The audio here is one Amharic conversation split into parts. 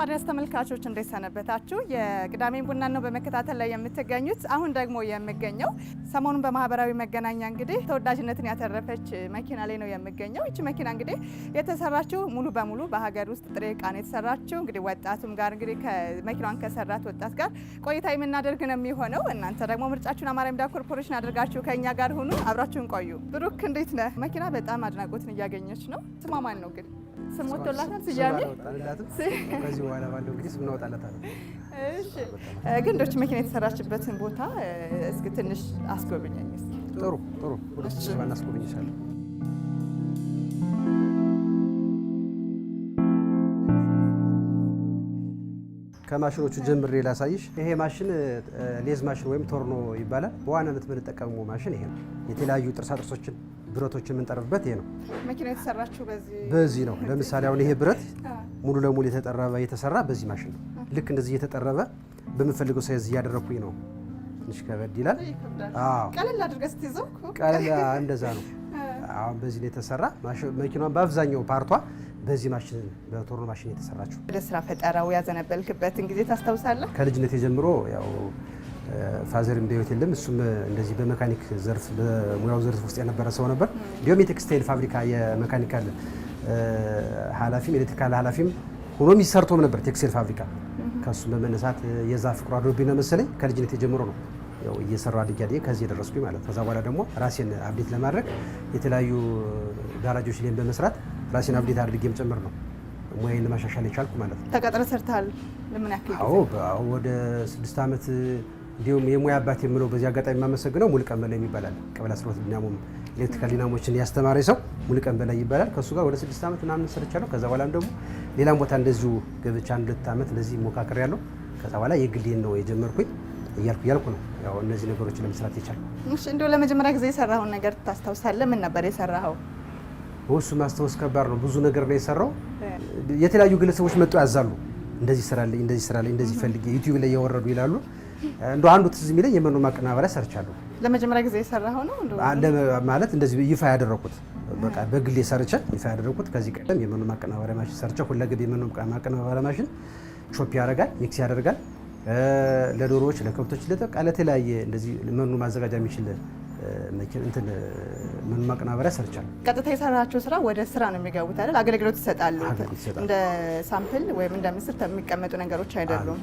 አድማጭ ተመልካቾች እንዴት ሰነበታችሁ? የቅዳሜ ቡና ነው በመከታተል ላይ የምትገኙት። አሁን ደግሞ የምገኘው ሰሞኑን በማህበራዊ መገናኛ እንግዲህ ተወዳጅነትን ያተረፈች መኪና ላይ ነው የምገኘው። እቺ መኪና እንግዲህ የተሰራችው ሙሉ በሙሉ በሀገር ውስጥ ጥሬ ዕቃ ነው የተሰራችው። እንግዲህ ወጣቱም ጋር እንግዲህ ከመኪናዋን ከሰራት ወጣት ጋር ቆይታ የምናደርግ ነው የሚሆነው። እናንተ ደግሞ ምርጫችሁን አማራ ሚዲያ ኮርፖሬሽን አድርጋችሁ ከኛ ጋር ሁኑ፣ አብራችሁን ቆዩ። ብሩክ እንዴት ነህ? መኪና በጣም አድናቆትን እያገኘች ነው። ስሟ ማን ነው ግን? ስም ወጥቶላታል? ስያሜ ከዚህ በኋላ ባለው እንግዲህ ስም እናወጣላታለን። እሺ፣ ግን እንደች መኪና የተሰራችበትን ቦታ እስኪ ትንሽ አስጎብኘኝ። ጥሩ ወደ ስብሰባ እናስጎብኝሻለን። ከማሽኖቹ ጀምሬ ላሳይሽ። ይሄ ማሽን ሌዝ ማሽን ወይም ቶርኖ ይባላል። በዋናነት የምንጠቀመው ማሽን ይሄ ነው። የተለያዩ ጥርሳጥርሶችን ብረቶችን የምንጠርብበት ይሄ ነው። መኪናው የተሰራችው በዚህ ነው። ለምሳሌ አሁን ይሄ ብረት ሙሉ ለሙሉ የተሰራ በዚህ ማሽን ነው። ልክ እንደዚህ የተጠረበ በምፈልገው ሳይዝ እያደረኩኝ ነው። ትንሽ ከበድ ይላል። አዎ፣ ቀለል አድርገህ ስትይዘው ቀለል እንደዛ ነው። አሁን በዚህ ነው የተሰራ መኪናዋን በአብዛኛው ፓርቷ በዚህ ማሽን በቶርኖ ማሽን የተሰራችው። ወደ ስራ ፈጠራው ያዘነበልክበትን ጊዜ ታስታውሳለህ? ከልጅነቴ ጀምሮ ያው ፋዘርም በህይወት የለም። እሱም እንደዚህ በመካኒክ ዘርፍ በሙያው ዘርፍ ውስጥ የነበረ ሰው ነበር። እንዲሁም የቴክስታይል ፋብሪካ የመካኒካል ኃላፊም ኤሌክትሪካል ኃላፊም ሆኖም ይሰርቶም ነበር ቴክስታይል ፋብሪካ። ከሱም በመነሳት የዛ ፍቅሩ አድሮብኝ ነው መሰለኝ ከልጅነቴ ጀምሮ ነው ያው እየሰራው አድጌ ከዚህ የደረስኩኝ ማለት። ከዛ በኋላ ደግሞ ራሴን አፕዴት ለማድረግ የተለያዩ ጋራጆች ላይ በመስራት ራሴን አፕዴት አድርጌም ጭምር ነው ሙያዬን ለማሻሻል የቻልኩ ማለት ነው። ተቀጥረህ ሰርተሃል? ለምን ያክል ጊዜ? አዎ ወደ 6 ዓመት። እንዲሁም የሙያ አባት የምለው በዚህ አጋጣሚ የማመሰግነው ሙሉቀን በላይ ይባላል። ቀበሌ 12 ዲናሞ ኤሌክትሪካል ዲናሞችን ያስተማረ ሰው ሙሉቀን በላይ ይባላል። ከሱ ጋር ወደ 6 ዓመት ምናምን ሰርቻለሁ። ከዛ በኋላም ደግሞ ሌላም ቦታ እንደዚሁ ገብቻ 1-2 ዓመት እንደዚህ ሞካክሬያለሁ። ከዛ በኋላ የግሌን ነው የጀመርኩኝ እያልኩ ነው ያው እነዚህ ነገሮችን ለመስራት የቻልኩ። እሺ፣ እንደው ለመጀመሪያ ጊዜ የሰራኸውን ነገር ታስታውሳለህ? ምን ነበር የሰራኸው? እሱ ማስታወስ ከባድ ነው። ብዙ ነገር ነው የሰራው። የተለያዩ ግለሰቦች መጡ ያዛሉ፣ እንደዚህ ስራልኝ፣ እንደዚህ ፈልጌ ዩቲዩብ ላይ ያወረዱ ይላሉ። እንደው አንዱ ትዝ የሚለኝ የመኖ ማቀናበሪያ ሰርቻለሁ። ለመጀመሪያ ጊዜ የሰራኸው ነው ማለት እንደዚህ ይፋ ያደረኩት በቃ በግሌ ሰርቼ ይፋ ያደረኩት። ከዚህ ቀደም የመኖ ማቀናበሪያ ማሽን ሰርቼ ሁለገብ የመኖ ማቀናበሪያ ማሽን ቾፕ ያደርጋል፣ ሚክስ ያደርጋል፣ ለዶሮዎች፣ ለከብቶች፣ ለተለያየ እንደዚህ መኖ ማዘጋጃ የሚችል መኖ ማቀናበሪያ ሰርቻለሁ። ቀጥታ የሰራቸው ስራ ወደ ስራ ነው የሚገቡት አይደል? አገልግሎት ይሰጣሉ። እንደ ሳምፕል ወይም እንደ ምስል የሚቀመጡ ነገሮች አይደሉም።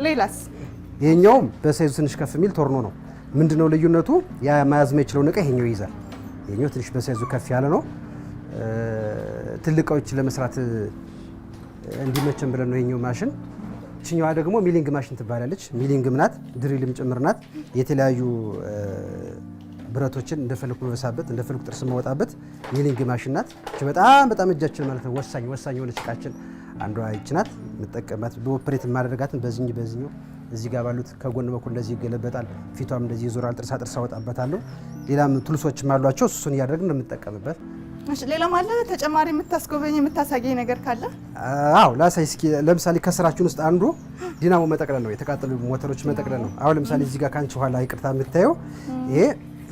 ሌላስ? ይሄኛውም በሳይዙ ትንሽ ከፍ የሚል ቶርኖ ነው። ምንድነው ልዩነቱ? ያ መያዝ የማይችለውን ዕቃ ይሄኛው ይይዛል። ይሄኛው ትንሽ በሳይዙ ከፍ ያለ ነው። ትልቅ ዕቃዎች ለመስራት እንዲመቸን ብለን ነው ይሄኛው ማሽን። እችኛዋ ደግሞ ሚሊንግ ማሽን ትባላለች። ሚሊንግም ናት፣ ድሪልም ጭምር ናት። የተለያዩ ብረቶችን እንደፈለኩ መበሳበት እንደፈለኩ ጥርስ ማወጣበት ሚሊንግ ማሽን ናት። እቺ በጣም እጃችን ማለት ነው ወሳኝ የሆነች ዕቃችን አንዷ ይች ናት። የምጠቀማት በኦፕሬት የማደርጋትን በዚህኛው እዚህ ጋር ባሉት ከጎን በኩል እንደዚህ ይገለበጣል። ፊቷም እንደዚህ ይዞራል። ጥርስ አወጣበታለሁ። ሌላም ቱልሶችም አሏቸው። እሱን እያደረግን ነው የምንጠቀምበት። እሺ፣ ሌላ ማለት ተጨማሪ የምታስጎበኝ የምታሳየኝ ነገር ካለ? አዎ፣ ላሳይ እስኪ። ለምሳሌ ከስራችን ውስጥ አንዱ ዲናሞ መጠቅለል ነው፣ የተቃጠሉ ሞተሮች መጠቅለል ነው። አሁን ለምሳሌ እዚህ ጋር ካንቺ ኋላ ይቅርታ የምታየው ይሄ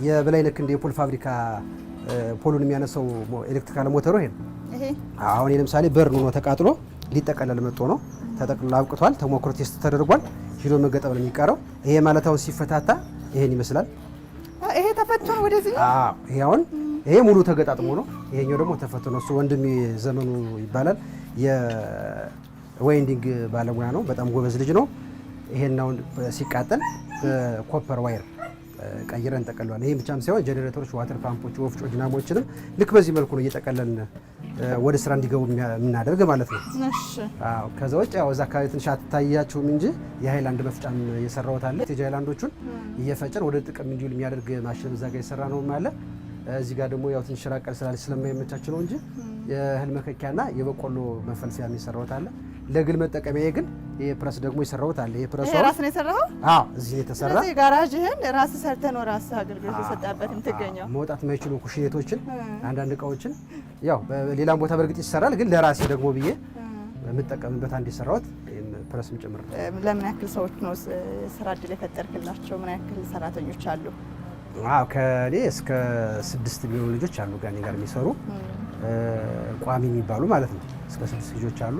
የበላይነህ ክንዴ የፖል ፋብሪካ ፖሉን የሚያነሳው ኤሌክትሪካል ሞተሩ ይሄ ነው። አሁን ለምሳሌ በርን ሆኖ ተቃጥሎ ሊጠቀለል መጥቶ ነው። ተጠቅልሎ አብቅቷል። ተሞክሮ ቴስት ተደርጓል። ሂዶ መገጠም ነው የሚቀረው። ይሄ ማለት አሁን ሲፈታታ ይሄን ይመስላል። ይሄ ተፈቶ ነው ወደዚህ። አዎ፣ ይሄ አሁን ይሄ ሙሉ ተገጣጥሞ ነው። ይሄኛው ደግሞ ተፈቶ ነው። እሱ ወንድም ዘመኑ ይባላል። የዋይንዲንግ ባለሙያ ነው። በጣም ጎበዝ ልጅ ነው። ይሄን አሁን ሲቃጠል በኮፐር ዋየር ቀይረን ጠቀለዋል። ይሄ ብቻም ሳይሆን ጄኔሬተሮች፣ ዋተር ፓምፖች፣ ወፍጮ ዲናሞችንም ልክ በዚህ መልኩ ነው እየጠቀለልን ወደ ስራ እንዲገቡ የምናደርግ ማለት ነው። እሺ፣ አዎ። ከዛ ውጭ ያው እዛ አካባቢ ትንሽ አትታያችሁም እንጂ የሃይላንድ መፍጫም የሰራሁት አለ። የሃይላንዶቹን እየፈጨን ወደ ጥቅም እንዲውል የሚያደርግ ማሽን እዛ ጋር የሰራ ነው ማለት። እዚህ ጋር ደግሞ ያው ትንሽ ራቀል ስላለች ስለማይመቻች ነው እንጂ የእህል መከኪያና የበቆሎ መፈልፈያ የሰራሁት አለ። ለግል መጠቀሚያ ግን ይሄ ፕረስ ደግሞ የሰራሁት አለ። ይሄ ፕረስ ራስ ነው የሰራኸው? አዎ፣ እዚህ የተሰራ። ስለዚህ ጋራጅህን ራስ ሰርተህ ነው ራስ አገልግሎት የሰጠበት የምትገኘው። መውጣት የማይችሉ ኩሽኔቶችን አንዳንድ እቃዎችን ያው በሌላም ቦታ በእርግጥ ይሰራል፣ ግን ለራሴ ደግሞ ብዬ የምጠቀምበት አንድ የሰራሁት ፕረስም ጭምር ነው። ለምን ያክል ሰዎች ነው ስራ እድል የፈጠርክላቸው? ምን ያክል ሰራተኞች አሉ? አዎ፣ ከኔ እስከ 6 የሚሆኑ ልጆች አሉ ጋር የሚሰሩ ቋሚ የሚባሉ ማለት ነው። እስከ 6 ልጆች አሉ።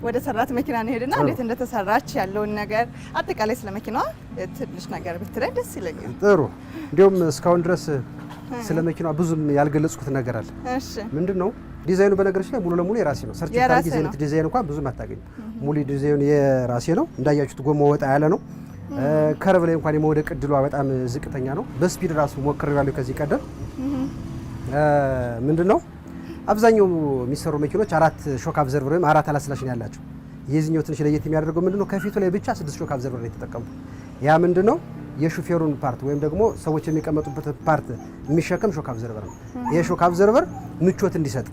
ወደ ሰራት መኪና እንሄድና እንዴት እንደተሰራች ያለውን ነገር አጠቃላይ ስለ መኪናዋ ትንሽ ነገር ብትለኝ ደስ ይለኛል። ጥሩ። እንዲሁም እስካሁን ድረስ ስለ መኪናዋ ብዙም ያልገለጽኩት ነገር አለ። እሺ ምንድነው? ዲዛይኑ በነገሮች ላይ ሙሉ ለሙሉ የራሴ ነው። ሰርች ታርጌ ዘይነት ዲዛይን እንኳን ብዙም አታገኙ። ሙሉ ዲዛይኑ የራሴ ነው። እንዳያችሁት ጎማው ወጣ ያለ ነው። ከርብ ላይ እንኳን የመውደቅ እድሏ በጣም ዝቅተኛ ነው። በስፒድ ራሱ ሞክሬዋለሁ ከዚህ ቀደም። ምንድነው አብዛኛው የሚሰሩ መኪኖች 4 ሾክ አብዘርቨር ወይም 4 አላስላሽ ነው ያላቸው። የዚህኛው ትንሽ ለየት የሚያደርገው ምንድነው ከፊቱ ላይ ብቻ 6 ሾክ አብዘርቨር ነው የተጠቀሙት። ያ ምንድነው የሹፌሩን ፓርት ወይም ደግሞ ሰዎች የሚቀመጡበት ፓርት የሚሸከም ሾክ አብዘርቨር ነው። ይሄ ሾክ አብዘርቨር ምቾት እንዲሰጥ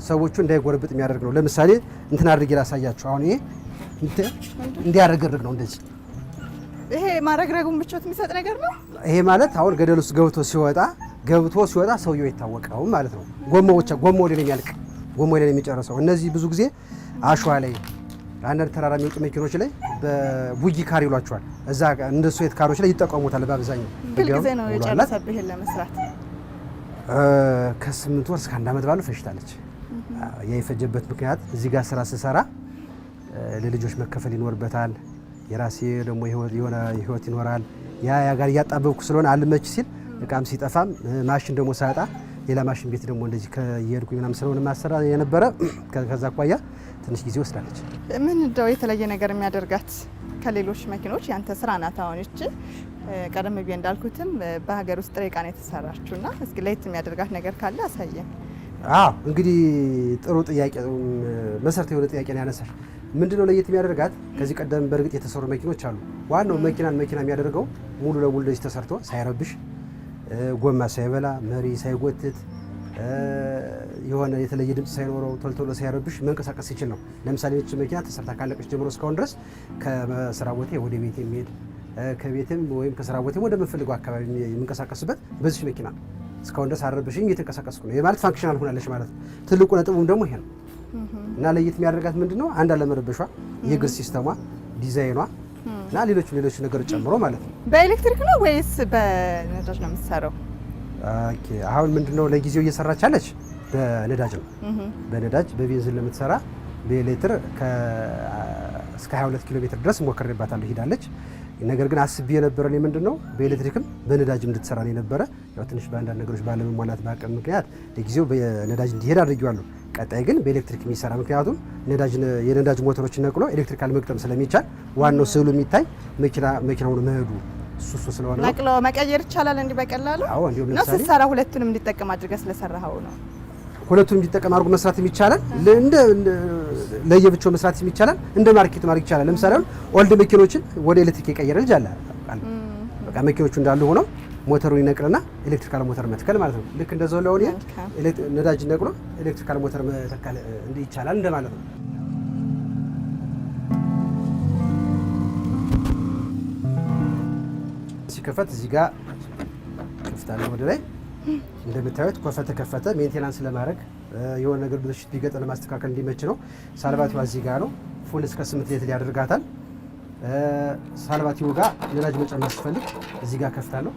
ሰዎቹ እንዳይጎረብጥ የሚያደርግ ነው። ለምሳሌ እንትን አድርጌ ላሳያችሁ። አሁን ይሄ እንዲያረጋግጥ ነው እንደዚህ። ይሄ ማረግረጉን ምቾት የሚሰጥ ነገር ነው። ይሄ ማለት አሁን ገደል ውስጥ ገብቶ ሲወጣ ሰውየው ይታወቀው ማለት ነው። ጎማው ላይ የሚያልቅ ጎማው ላይ የሚጨርሰው። እነዚህ ብዙ ጊዜ አሸዋ ላይ አንዳንድ ተራራ የሚወጡ መኪኖች ላይ በቡጊ ካር ይሏቸዋል። እዛ እንደሱ የት ካሮች ላይ ይጠቀሙታል በአብዛኛው። ጊዜ ነው የጨረሰብህ ይሄን ለመስራት? ከ8 ወር እስከ 1 ዓመት ባለው ፈጅታለች። የፈጀበት ምክንያት እዚህ ጋር ስራ ስሰራ ለልጆች መከፈል ይኖርበታል። የራሴ ደግሞ የሆነ ህይወት ይኖራል። ያ ጋር እያጣበብኩ ስለሆነ አልመች ሲል እቃም ሲጠፋም ማሽን ደግሞ ሳጣ ሌላ ማሽን ቤት ደግሞ እንደዚህ ከየሄድኩ ምናምን ስለሆነ ማሰራ የነበረ ከዛ አኳያ ትንሽ ጊዜ ወስዳለች። ምን እንደው የተለየ ነገር የሚያደርጋት ከሌሎች መኪኖች ያንተ ስራ ናት። አሁን እቺ ቀደም ብዬ እንዳልኩትም በሀገር ውስጥ ጥሬ ዕቃ ነው የተሰራችውና እስኪ ለየት የሚያደርጋት ነገር ካለ አሳየን። እንግዲህ ጥሩ ጥያቄ፣ መሰረታዊ የሆነ ጥያቄ ነው ያነሳሽ። ምንድነው ለየት የሚያደርጋት? ከዚህ ቀደም በእርግጥ የተሰሩ መኪኖች አሉ። ዋናው መኪና የሚያደርገው ሙሉ ለሙሉ እንደዚህ ተሰርቶ ሳይረብሽ፣ ጎማ ሳይበላ፣ መሪ ሳይጎትት፣ የሆነ የተለየ ድምጽ ሳይኖረው ቶሎ ሳይረብሽ መንቀሳቀስ ይችል ነው። ለምሳሌ እቺ መኪና ተሰርታ ካለቀች ጀምሮ እስካሁን ድረስ ከስራ ቦቴ ወደ ቤቴ የሚሄድ ከቤትም ወይም ከስራ ቦቴ ወደ ምፈልገው አካባቢ የምንቀሳቀስበት በዚህ መኪና እስካሁን ድረስ አረብሽኝ እየተንቀሳቀስኩ ነው። የማለት ፋንክሽናል ሆናለች ማለት ነው። ትልቁ ነጥቡም ደግሞ ይሄ ነው እና ለየት የሚያደርጋት ምንድነው? አንድ አለመረበሿ፣ የእግር ሲስተሟ፣ ዲዛይኗ እና ሌሎች ነገሮች ጨምሮ ማለት ነው። በኤሌክትሪክ ነው ወይስ በነዳጅ ነው የምትሰራው? አሁን ምንድነው ለጊዜው እየሰራች ያለች በነዳጅ ነው። በነዳጅ በቤንዚን ለምትሰራ በኤሌክትር እስከ 22 ኪሎ ሜትር ድረስ ሞክሬባታለሁ፣ ሄዳለች። ነገር ግን አስቤ የነበረ ነው ምንድነው በኤሌክትሪክም በነዳጅም እንድትሰራ ነው የነበረ። ያው ትንሽ በአንዳንድ ነገሮች ባለመሟላት ባቀም ምክንያት ለጊዜው በነዳጅ እንዲሄድ አድርጌዋለሁ። ቀጣይ ግን በኤሌክትሪክ የሚሰራ ምክንያቱም የነዳጅ ሞተሮችን ነቅሎ ኤሌክትሪካል መግጠም ስለሚቻል ዋናው ስዕሉ የሚታይ መኪናውን መሄዱ እሱ ስለሆነ ነቅሎ መቀየር ይቻላል እንዲህ በቀላሉ። አዎ እንዲሁም ለምሳሌ ስትሰራ ሁለቱንም እንዲጠቀም አድርገህ ስለሰራኸው ነው። ሁለቱንም እንዲጠቀም አድርጎ መስራት የሚቻላል፣ ለየብቻው መስራት የሚቻላል፣ እንደ ማርኬት ማድረግ ይቻላል። ለምሳሌ ኦልድ መኪኖችን ወደ ኤሌክትሪክ የቀየረ ልጅ አለ። በቃ መኪኖቹ እንዳሉ ሆነው ሞተሩን ይነቅልና ኤሌክትሪካል ሞተር መትከል ማለት ነው። ልክ እንደዛው ለሆነ ነዳጅ ነቅሎ ኤሌክትሪካል ሞተር መትከል ይቻላል እንደማለት ነው። ሲከፈት እዚህ ጋር ክፍታለ ወደ ላይ እንደምታዩት ኮፈተ ከፈተ። ሜንቴናንስ ለማድረግ የሆነ ነገር ብልሽት ቢገጥም ለማስተካከል እንዲመች ነው። ሳልባቲዋ እዚህ ጋር ነው። ፉል እስከ 8 ሊትር ያደርጋታል። ሳልባቲው ጋር ነዳጅ መጨመር ስፈልግ እዚህ ጋር ከፍታለሁ።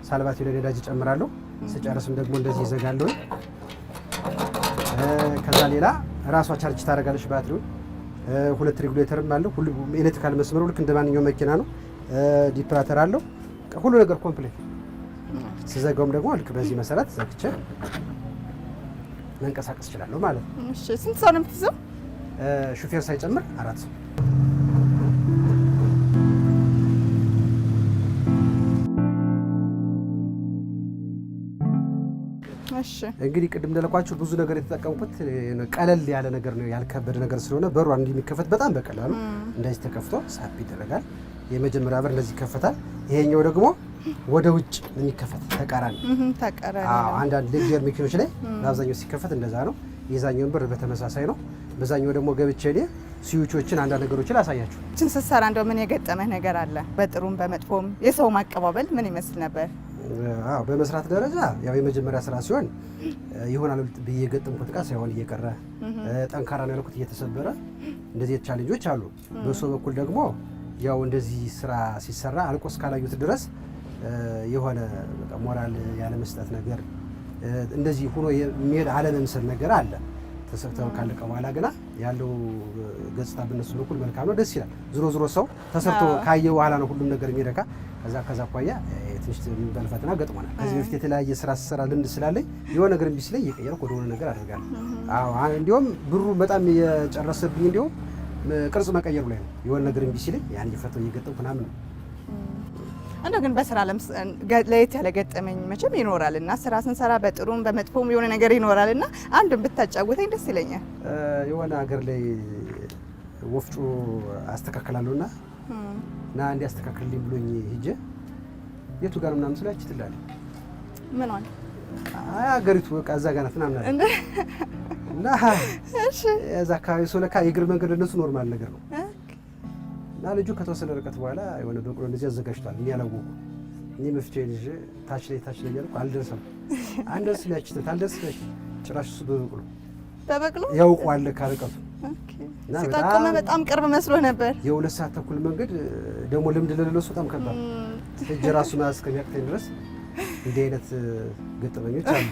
ሳልባቲው ላይ ነዳጅ እጨምራለሁ። ስጨርስም ደግሞ እንደዚህ ይዘጋለሁ። ከዛ ሌላ ራሷ ቻርጅ ታደርጋለች ባትሪውን። 2 ሬጉሌተርም አለው። ሁሉ ኤሌክትሪካል መስመሩ ልክ እንደማንኛውም መኪና ነው። ዲፕራተር አለው። ሁሉ ነገር ኮምፕሌት። ስዘጋውም ደግሞ ልክ በዚህ መሰረት ዘግቼ መንቀሳቀስ እችላለሁ ማለት ነው። እሺ፣ ስንት ሰው ነው የምትይዘው? ሹፌር ሳይጨምር 4 ሰው። እሺ፣ እንግዲህ ቅድም እንደለኳችሁ ብዙ ነገር የተጠቀምኩት ቀለል ያለ ነገር ነው፣ ያልከበደ ነገር ስለሆነ በሩ አንድ የሚከፈት በጣም በቀላሉ እንደዚህ ተከፍቶ ሳፕ ይደረጋል። የመጀመሪያ በር እንደዚህ ይከፈታል። ይሄኛው ደግሞ ወደ ውጭ የሚከፈት ተቃራኒ። አንዳንድ ሌክዠር መኪኖች ላይ በአብዛኛው ሲከፈት እንደዛ ነው። የዛኛውን በር በተመሳሳይ ነው። በዛኛው ደግሞ ገብቼ እኔ ስዊቾችን አንዳንድ ነገሮችን አሳያችሁ። እችን ስትሰራ እንደው ምን የገጠመህ ነገር አለ? በጥሩም በመጥፎም የሰው ማቀባበል ምን ይመስል ነበር? በመስራት ደረጃ ያው የመጀመሪያ ስራ ሲሆን ይሆናል ብዬ የገጠምኩት እቃ ሳይሆን እየቀረ ጠንካራ ነው ያልኩት እየተሰበረ እንደዚህ ቻሌንጆች አሉ። በሰው በኩል ደግሞ ያው እንደዚህ ስራ ሲሰራ አልቆ እስካላዩት ድረስ የሆነ በቃ ሞራል ያለ መስጠት ነገር እንደዚህ ሆኖ የሚሄድ አለመምሰል ነገር አለ። ተሰርተው ካለቀ በኋላ ገና ያለው ገጽታ በነሱ በኩል መልካም ነው፣ ደስ ይላል። ዞሮ ሰው ተሰርቶ ካየ በኋላ ነው ሁሉም ነገር የሚረካ። ከዛ አኳያ ትንሽ የሚባል ፈተና ገጥሞናል። ከዚህ በፊት የተለያየ ስራ ስሰራ ልምድ ስላለኝ የሆነ ነገር እምቢ ሲለኝ እየቀየርኩ ወደ ሆነ ነገር አደርጋለሁ። እንዲሁም ብሩ በጣም የጨረሰብኝ እንዲሁም ቅርጽ መቀየሩ ላይ ነው። የሆነ ነገር እምቢ ሲለኝ ያን እየፈተው እየገጠምኩ ምናምን ነው። እንደው ግን በስራ ለየት ያለ ገጠመኝ መቼም ይኖራልና ስራ ስንሰራ በጥሩም በመጥፎም የሆነ ነገር ይኖራልና አንዱን ብታጫውተኝ ደስ ይለኛል። የሆነ ሀገር ላይ ወፍጮ አስተካክላለሁና እና እንዲያስተካክልልኝ ብሎኝ ሂጄ የቱ ጋር ምናምን ስላች ትላለች። ምን ሆነ? ሀገሪቱ በቃ እዛ ጋር ናት ምናምን አለ እና እሺ እዛ አካባቢ ሰው ለካ የእግር መንገድ እነሱ ኖርማል ነገር ነው። እና ልጁ ከተወሰነ ርቀት በኋላ የሆነ በቅሎ እንደዚህ አዘጋጅቷል። እኔ ያላወኩ እኔ መፍቻዬን ይዤ ታች ላይ ያልኩ አልደርሰም። አንደርስ ሊያችተት አልደርስ ላይ ጭራሽ እሱ በበቅሎ ያውቀዋል ከርቀቱ። እና ሲጠቆመ በጣም ቅርብ መስሎ ነበር። የ2 ሰዓት ተኩል መንገድ ደግሞ ልምድ ለሌለው በጣም ከባድ እጅ ራሱ መያዝ እስከሚያቅተኝ ድረስ እንዲህ አይነት ገጠመኞች አሉ።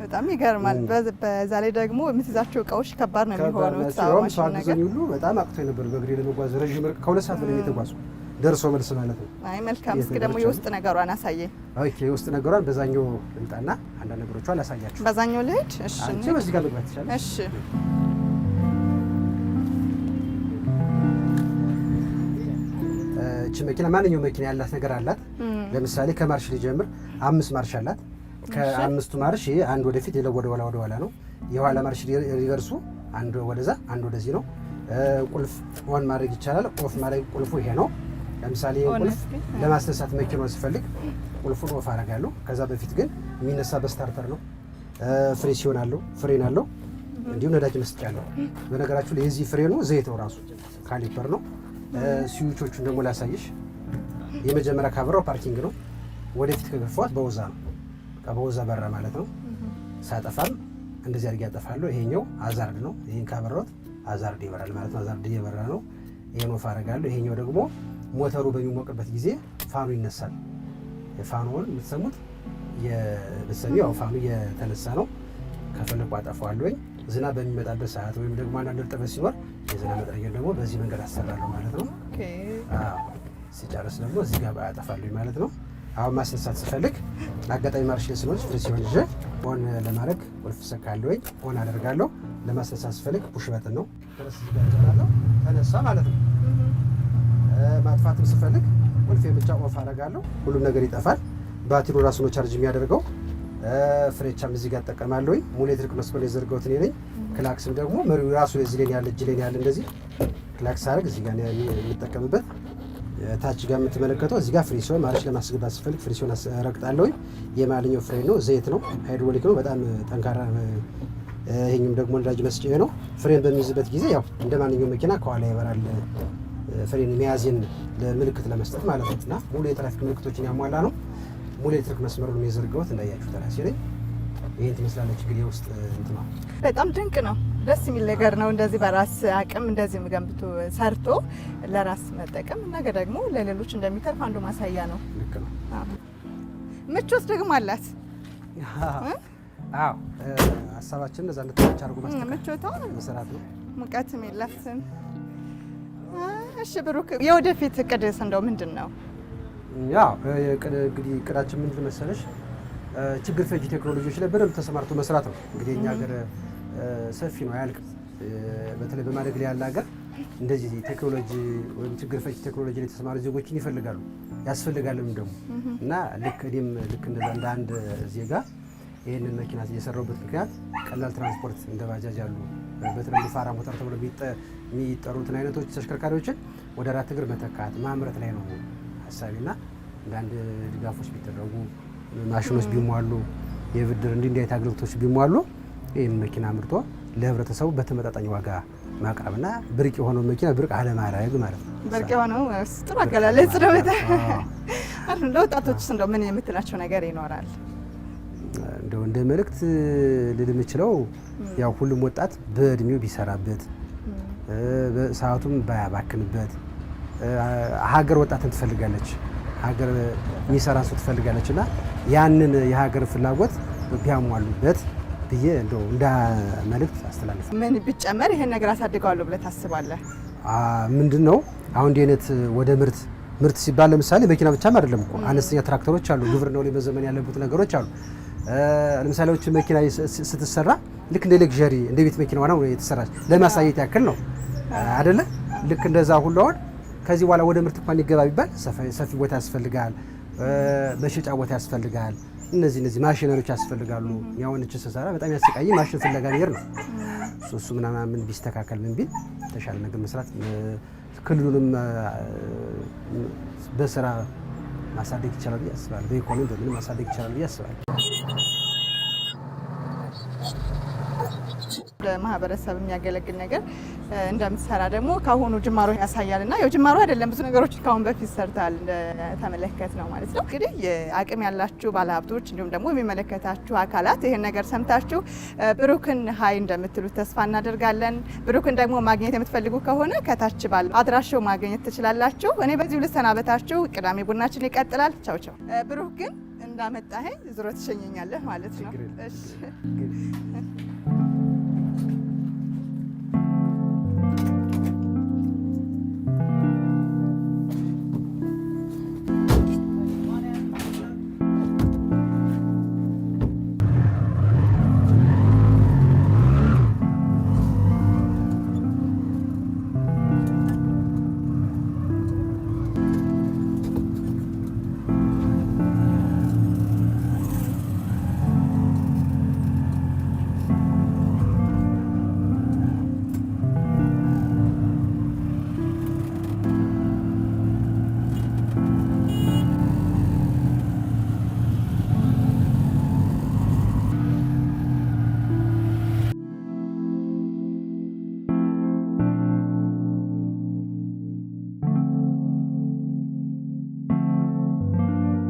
በጣም ይገርማል። በዛ ላይ ደግሞ የምትይዛቸው እቃዎች ከባድ ነው የሚሆኑት። ሰው አግዘኝ ሁሉ በጣም አቅቶኝ ነበር በእግሬ ለመጓዝ ረዥም ርቀት ከ2 ሰዓት በላይ የተጓዝኩ ደርሶ መልስ ማለት ነው። አይ መልካም። እስኪ ደግሞ የውስጥ ነገሯን አሳየኝ። ኦኬ የውስጥ ነገሯን በዛኛው ልምጣና አንዳንድ ነገሮቿን ላሳያችሁ። በዛኛው ልሂድ? እሺ አንቺ በዚህ ጋር መግባት ይችላል። እሺ እቺ መኪና ማንኛውም መኪና ያላት ነገር አላት። ለምሳሌ ከማርሽ ሊጀምር 5 ማርሽ አላት። ከ5ቱ ማርሽ አንድ ወደፊት ሌላው ወደ ኋላ ነው። የኋላ ማርሽ ሪቨርሱ አንድ ወደዛ አንድ ወደዚህ ነው። ቁልፍ ኦን ማድረግ ይቻላል። ኦፍ ማድረግ ቁልፉ ይሄ ነው። ለምሳሌ ቁልፍ ለማስነሳት መኪናውን ስፈልግ ቁልፉን ኦፍ አደርጋለሁ። ከዛ በፊት ግን የሚነሳ በስታርተር ነው። ፍሬሲዮን አለው፣ ፍሬን አለው፣ እንዲሁም ነዳጅ መስጫ አለው። በነገራችሁ ላይ የዚህ ፍሬኑ ዘይት ነው ራሱ ካሊፐር ነው። ስዊቾቹን ደግሞ ላሳይሽ። የመጀመሪያ ካበራው ፓርኪንግ ነው። ወደፊት ከገፋሁት በውዛ ነው። በውዛ በራ ማለት ነው። ሳጠፋም እንደዚህ አድርጌ ያጠፋለሁ። ይሄኛው አዛርድ ነው። ይሄን ካበራሁት አዛርድ ይበራል ማለት ነው። አዛርድ እየበራ ነው። ይሄን ኦፍ አደርጋለሁ። ይሄኛው ደግሞ ሞተሩ በሚሞቅበት ጊዜ ፋኑ ይነሳል። የፋኑን የምትሰሙት ያው ፋኑ እየተነሳ ነው። ከፈለኩ አጠፋዋለሁ። ዝናብ በሚመጣበት ሰዓት ወይም ደግሞ አንዳንድ እርጥበት ሲኖር የዝናብ መጥረጊያ ደግሞ በዚህ መንገድ አሰራለሁ ማለት ነው። ሲጨርስ ደግሞ እዚህ ጋር አጠፋለሁ ማለት ነው። አሁን ማስነሳት ስፈልግ አጋጣሚ ማርሽ ስለሆነች ፍሬሲዮን ይዤ ኦን ለማድረግ ቁልፍ ሰካለሁ፣ ኦን አደርጋለሁ። ለማስነሳት ስፈልግ ፑሽ በተን ነው ተነሳ ማለት ነው። ማጥፋትም ስፈልግ ቁልፍ ብቻ ኦፍ አደርጋለሁ። ሁሉም ነገር ይጠፋል። ባትሪው ራሱ ነው ቻርጅ የሚያደርገው። ፍሬቻም እዚህ ጋር ተጠቀማለሁ። ሙሉ ኤሌክትሪክ መስመር የዘርጋሁት እኔ ነኝ። ክላክስም ደግሞ መሪው ራሱ እዚህ ላይ ያለ እጅ ላይ ያለ እንደዚህ ክላክስ አድርግ እዚህ ጋር የምጠቀምበት። ታች ጋር የምትመለከተው እዚህ ጋር ፍሬሲዮን ማርሽ ለማስገባት ስፈልግ ፍሬሲዮን ረግጣለሁ። የማልኛው ፍሬን ነው፣ ዘይት ነው፣ ሃይድሮሊክ ነው፣ በጣም ጠንካራ። ይሄኛውም ደግሞ ነዳጅ መስጫ ነው። ፍሬን በሚይዝበት ጊዜ ያው እንደ ማንኛውም መኪና ከኋላ ይበራል። ፍሬን መያዝን ለምልክት ለመስጠት ማለት ነው። እና ሙሉ የትራፊክ ምልክቶችን ያሟላ ነው። ሙሉ ኤሌክትሪክ መስመሩን የዘርጋሁት እንዳያችሁ ተራሴ ላይ ይሄን ትመስላለች። እንግዲህ ውስጥ እንት ነው። በጣም ድንቅ ነው። ደስ የሚል ነገር ነው። እንደዚህ በራስ አቅም እንደዚህ ገንብቶ ሰርቶ ለራስ መጠቀም ነገ ደግሞ ለሌሎች እንደሚተርፍ አንዱ ማሳያ ነው። ልክ ነው። ምቾት ደግሞ አላት። አዎ ሀሳባችን እዛ እንድትመች አድርጎ ማስተካከል ምቾቷ መሰራት ነው። ሙቀትም የላትም። እሺ ብሩክ፣ የወደፊት እቅድስ እንደው ምንድን ነው? ያው እንግዲህ እቅዳችን ምንድን መሰለሽ ችግር ፈቺ ቴክኖሎጂዎች ላይ በደንብ ተሰማርቶ መስራት ነው። እንግዲህ እኛ ሀገር ሰፊ ነው አያልቅም። በተለይ በማደግ ላይ ያለ ሀገር እንደዚህ ቴክኖሎጂ ወይም ችግር ፈቺ ቴክኖሎጂ ላይ የተሰማሩ ዜጎችን ይፈልጋሉ ያስፈልጋልም ደግሞ እና እኔም እንደዛ እንደ አንድ ዜጋ ይህንን መኪና እየሰራሁበት ምክንያት ቀላል ትራንስፖርት እንደ ባጃጅ ያሉ በተለምዶ ፋራ ሞተር ተብሎ የሚጠሩትን አይነቶች ተሽከርካሪዎችን ወደ 4 እግር መተካት ማምረት ላይ ነው ሀሳቢና አንዳንድ ድጋፎች ቢደረጉ ማሽኖች ቢሟሉ የብድር እንዲህ አይነት አገልግሎቶች ቢሟሉ ይህን መኪና አምርቶ ለህብረተሰቡ በተመጣጣኝ ዋጋ ማቅረብና ብርቅ የሆነው መኪና ብርቅ አለማድረግ ማለት ነው። ብርቅ የሆነው ጥሩ አገላለጽ ነው። ለወጣቶችስ እንደው ምን የምትላቸው ነገር ይኖራል? እንደው እንደ መልእክት ልል የምችለው ያው ሁሉም ወጣት በእድሜው ቢሰራበት ሰዓቱም ባያባክንበት ሀገር ወጣትን ትፈልጋለች፣ ሀገር የሚሰራ ሰው ትፈልጋለች እና ያንን የሀገር ፍላጎት ቢያሟሉበት ብዬ እንደው እንደ መልእክት አስተላልፋለሁ። ምን ቢጨመር ይሄን ነገር አሳድገዋለሁ ብለህ ታስባለህ? ምንድን ነው አሁን እንዲህ አይነት ወደ ምርት ሲባል ለምሳሌ መኪና ብቻም አይደለም እኮ አነስተኛ ትራክተሮች አሉ። ግብርናው ላይ መዘመን ያለበት ነገሮች አሉ። ለምሳሌ መኪና ስትሰራ ልክ እንደ ሌክዠሪ እንደ ቤት መኪና ነው የተሰራች ለማሳየት ያክል ነው አይደለ? ልክ እንደዛ ሁሉ አሁን ከዚህ በኋላ ወደ ምርት እንኳን ይገባ ቢባል ሰፊ ቦታ ያስፈልጋል፣ መሸጫ ቦታ ያስፈልጋል፣ እነዚህ ማሽነሪዎች ያስፈልጋሉ። ያውን እቺ ስሰራ በጣም ያስቃይ ማሽን ፍለጋ ነገር ነው። እሱ ምናምን ቢስተካከል ምን ቢል ተሻለ ነገር መስራት ክልሉንም በስራ ማሳደግ ይቻላል ብዬ አስባለሁ። በኢኮኖሚ በምን ማሳደግ ይቻላል ብዬ አስባለሁ። ለማህበረሰብ የሚያገለግል ነገር እንደምትሰራ ደግሞ ካሁኑ ጅማሮ ያሳያልና ያው ጅማሮ አይደለም ብዙ ነገሮች ካሁን በፊት ሰርታል እንደተመለከት ነው ማለት ነው። እንግዲህ አቅም ያላችሁ ባለሀብቶች እንዲሁም ደግሞ የሚመለከታችሁ አካላት ይሄን ነገር ሰምታችሁ ብሩክን ሀይ እንደምትሉት ተስፋ እናደርጋለን። ብሩክን ደግሞ ማግኘት የምትፈልጉ ከሆነ ከታች ባለ አድራሻው ማግኘት ትችላላችሁ። እኔ በዚሁ ልሰናበታችሁ። ቅዳሜ ቡናችን ይቀጥላል። ቻው ቻው። ብሩክ ግን እንዳመጣኸኝ ዙሮ ትሸኘኛለህ ማለት ነው። እሺ